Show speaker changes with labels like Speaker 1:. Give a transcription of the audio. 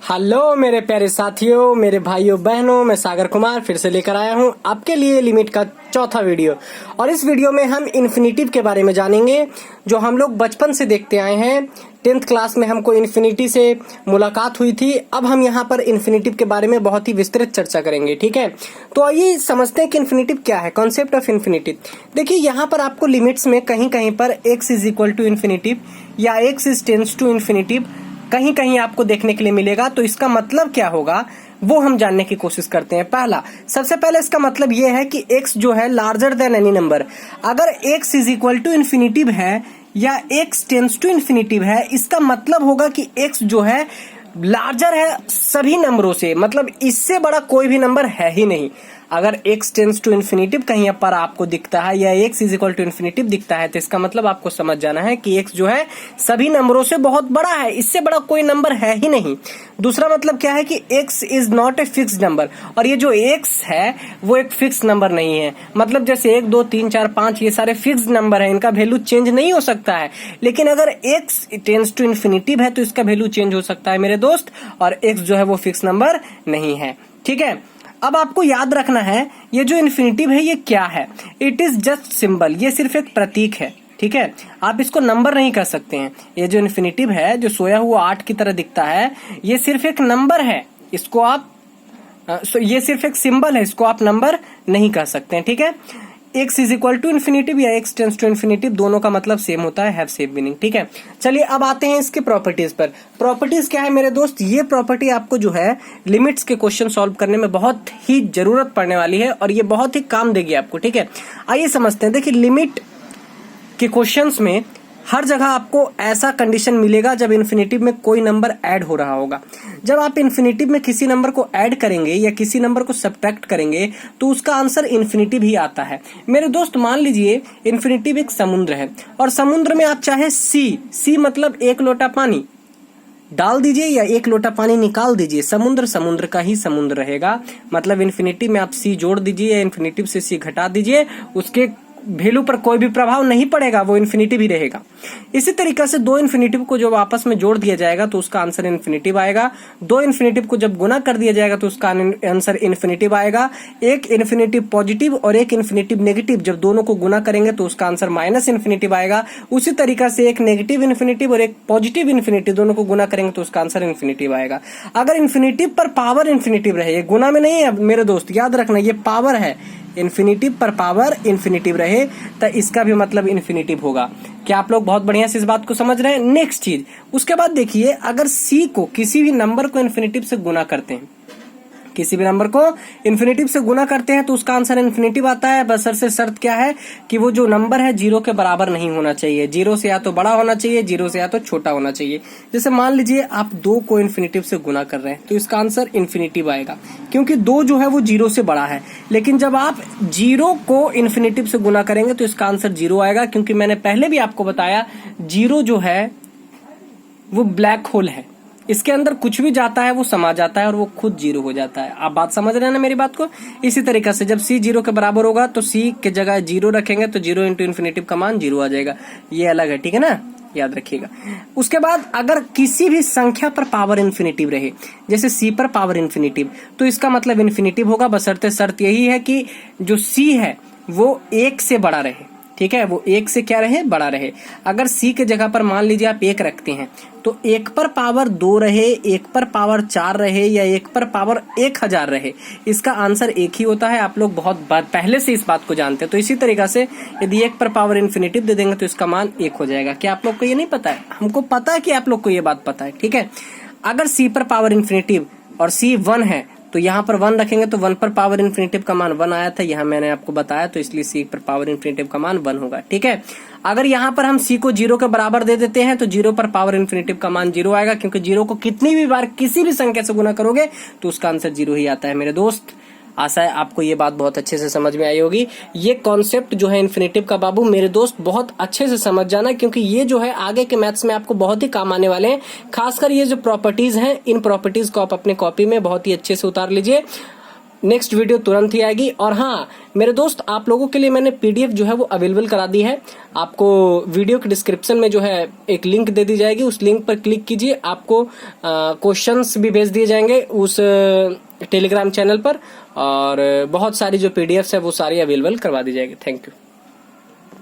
Speaker 1: Hello मेरे प्यारे साथियों, मेरे भाइयों बहनों, मैं सागर कुमार फिर से लेकर आया हूं आपके लिए लिमिट का चौथा वीडियो। और इस वीडियो में हम इन्फिनिटिव के बारे में जानेंगे, जो हम लोग बचपन से देखते आए हैं। 10th क्लास में हमको इन्फिनिटी से मुलाकात हुई थी। अब हम यहाँ पर इन्फिनिटिव के बारे में बहुत ही विस्तृत चर्चा करेंगे, ठीक है। तो आइए समझते हैं कि इन्फिनिटिव क्या है, कॉन्सेप्ट ऑफ इन्फिनिटिव। देखिए यहाँ पर आपको लिमिट्स में कहीं कहीं पर x is equal to infinitive या x is tends to infinitive कहीं कहीं आपको देखने के लिए मिलेगा। तो इसका मतलब क्या होगा वो हम जानने की कोशिश करते हैं। सबसे पहले इसका मतलब ये है कि x जो है लार्जर देन एनी नंबर। अगर x is equal to infinitive है या x टेंस टू इन्फिनिटिव है, इसका मतलब होगा कि x जो है लार्जर है सभी नंबरों से, मतलब इससे बड़ा कोई भी नंबर है ही नहीं। अगर x टेंस टू इन्फिनिटिव कहीं पर आपको दिखता है या x is equal to infinitive दिखता है, तो इसका मतलब आपको समझ जाना है कि x जो है सभी नंबरों से बहुत बड़ा है, इससे बड़ा कोई नंबर है ही नहीं। दूसरा मतलब क्या है कि x is not a fixed number, और ये जो x है वो एक फिक्स नंबर नहीं है। मतलब जैसे 1 2 3 4 5 ये सारे फिक्स्ड नंबर है, इनका वैल्यू चेंज नहीं हो सकता है। लेकिन अगर x टेंस टू इन्फिनिटिव है तो इसका वैल्यू चेंज हो सकता है मेरे दोस्त, और x जो है वो फिक्स नंबर नहीं है, ठीक है। अब आपको याद रखना है ये जो इन्फिनिटिव है ये क्या है। इट इज जस्ट सिंबल, ये सिर्फ एक प्रतीक है, ठीक है। आप इसको नंबर नहीं कह सकते हैं। ये जो इन्फिनिटिव है जो सोया हुआ 8 की तरह दिखता है, ये सिर्फ एक नंबर है, इसको आप ये सिर्फ एक सिंबल है, इसको आप नंबर नहीं कह सकते हैं, ठीक है। x is equal to infinitive या x टेंस टू इन्फिनिटिव दोनों का मतलब सेम होता है, हैव सेम मीनिंग, ठीक है। चलिए अब आते हैं इसके प्रॉपर्टीज पर। प्रॉपर्टीज क्या है मेरे दोस्त, ये प्रॉपर्टी आपको जो है लिमिट्स के क्वेश्चन सॉल्व करने में बहुत ही जरूरत पड़ने वाली है और ये बहुत ही काम देगी आपको, ठीक है। आइए समझते हैं। देखिए लिमिट के क्वेश्चंस में हर जगह आपको ऐसा कंडीशन मिलेगा जब इन्फिनिटिव में कोई नंबर ऐड हो रहा होगा। जब आप इन्फिनिटिव में किसी नंबर को ऐड करेंगे या किसी नंबर को सब्ट्रैक्ट करेंगे तो उसका आंसर इन्फिनिटिव ही आता है मेरे दोस्त। मान लीजिए इन्फिनिटिव एक समुद्र है और समुद्र में आप चाहे सी मतलब 1 लोटा पानी डाल दीजिए या 1 लोटा पानी निकाल दीजिए, समुद्र का ही समुद्र रहेगा। मतलब इन्फिनिटिव में आप सी जोड़ दीजिए या इन्फिनिटिव से सी घटा दीजिए, उसके वैल्यू पर कोई भी प्रभाव नहीं पड़ेगा, वो इन्फिनिटिव ही रहेगा। इसी तरीके से 2 इन्फिनिटिव को जब आपस में जोड़ दिया जाएगा तो उसका आंसर इन्फिनिटिव आएगा। 2 इन्फिनिटिव को जब गुना कर दिया जाएगा तो उसका आंसर इन्फिनिटिव आएगा। एक इन्फिनिटिव पॉजिटिव और एक इन्फिनिटिव नेगेटिव जब दोनों को गुना करेंगे तो उसका आंसर माइनस इन्फिनिटिव आएगा। उसी तरीके से एक नेगेटिव इन्फिनिटिव और एक पॉजिटिव इन्फिनिटिव दोनों को गुना करेंगे तो उसका आंसर इन्फिनिटिव आएगा। अगर इन्फिनिटिव पर पावर इन्फिनिटिव रहे, ये गुना में नहीं है मेरे दोस्त, याद रखना ये पावर है, इन्फिनिटिव पर पावर इन्फिनिटिव रहे तो इसका भी मतलब इन्फिनिटिव होगा। क्या आप लोग बहुत बढ़िया से इस बात को समझ रहे हैं। नेक्स्ट चीज, उसके बाद देखिए अगर सी को किसी भी नंबर को इन्फिनिटिव से गुना करते हैं, किसी भी नंबर को इन्फिनिटिव से गुना करते हैं तो उसका आंसर इन्फिनिटिव आता है। बशर्ते शर्त क्या है कि वो जो नंबर है 0 के बराबर नहीं होना चाहिए, 0 से या तो बड़ा होना चाहिए, 0 से या तो छोटा होना चाहिए। जैसे मान लीजिए आप 2 को इन्फिनिटिव से गुना कर रहे हैं तो इसका आंसर इन्फिनिटिव आएगा, क्योंकि 2 जो है वो 0 से बड़ा है। लेकिन जब आप 0 को इन्फिनिटिव से गुना करेंगे तो इसका आंसर 0 आएगा, क्योंकि मैंने पहले भी आपको बताया 0 जो है वो ब्लैक होल है, इसके अंदर कुछ भी जाता है वो समा जाता है और वो खुद 0 हो जाता है। आप बात समझ रहे हैं ना मेरी बात को। इसी तरीके से जब c 0 के बराबर होगा तो c के जगह 0 रखेंगे तो 0 इंटू इन्फिनिटिव का मान 0 आ जाएगा। ये अलग है, ठीक है ना, याद रखिएगा। उसके बाद अगर किसी भी संख्या पर पावर इन्फिनिटिव रहे, जैसे c पर पावर इन्फिनिटिव, तो इसका मतलब इन्फिनिटिव होगा। बशर्ते शर्त यही है कि जो c है वो 1 से बड़ा रहे, ठीक है, वो 1 से क्या रहे, बड़ा रहे। अगर c के जगह पर मान लीजिए आप 1 रखते हैं तो 1 पर पावर 2 रहे, 1 पर पावर 4 रहे या 1 पर पावर 1000 रहे, इसका आंसर 1 ही होता है। आप लोग बहुत पहले से इस बात को जानते हैं। तो इसी तरीके से यदि 1 पर पावर इन्फिनिटिव दे देंगे तो इसका मान 1 हो जाएगा। क्या आप लोग को ये नहीं पता है? हमको पता है कि आप लोग को ये बात पता है, ठीक है। अगर c पर पावर इन्फिनिटिव और c 1 है तो यहाँ पर 1 रखेंगे तो 1 पर पावर इन्फिनिटिव का मान 1 आया था, यहाँ मैंने आपको बताया, तो इसलिए c पर पावर इन्फिनिटिव का मान 1 होगा, ठीक है। अगर यहाँ पर हम c को 0 के बराबर दे देते हैं तो 0 पर पावर इन्फिनिटिव का मान 0 आएगा, क्योंकि 0 को कितनी भी बार किसी भी संख्या से गुना करोगे तो उसका आंसर 0 ही आता है मेरे दोस्त। आशा है आपको ये बात बहुत अच्छे से समझ में आई होगी। ये कॉन्सेप्ट जो है इन्फिनिटिव का बाबू मेरे दोस्त बहुत अच्छे से समझ जाना, क्योंकि ये जो है आगे के मैथ्स में आपको बहुत ही काम आने वाले हैं। खासकर ये जो प्रॉपर्टीज हैं, इन प्रॉपर्टीज को आप अपने कॉपी में बहुत ही अच्छे से उतार लीजिए। नेक्स्ट वीडियो तुरंत ही आएगी। और हाँ मेरे दोस्त, आप लोगों के लिए मैंने पीडीएफ जो है वो अवेलेबल करा दी है। आपको वीडियो के डिस्क्रिप्शन में जो है एक लिंक दे दी जाएगी, उस लिंक पर क्लिक कीजिए, आपको क्वेश्चंस भी भेज दिए जाएंगे उस टेलीग्राम चैनल पर, और बहुत सारी जो पीडीएफ्स है वो सारी अवेलेबल करवा दी जाएगी। Thank you.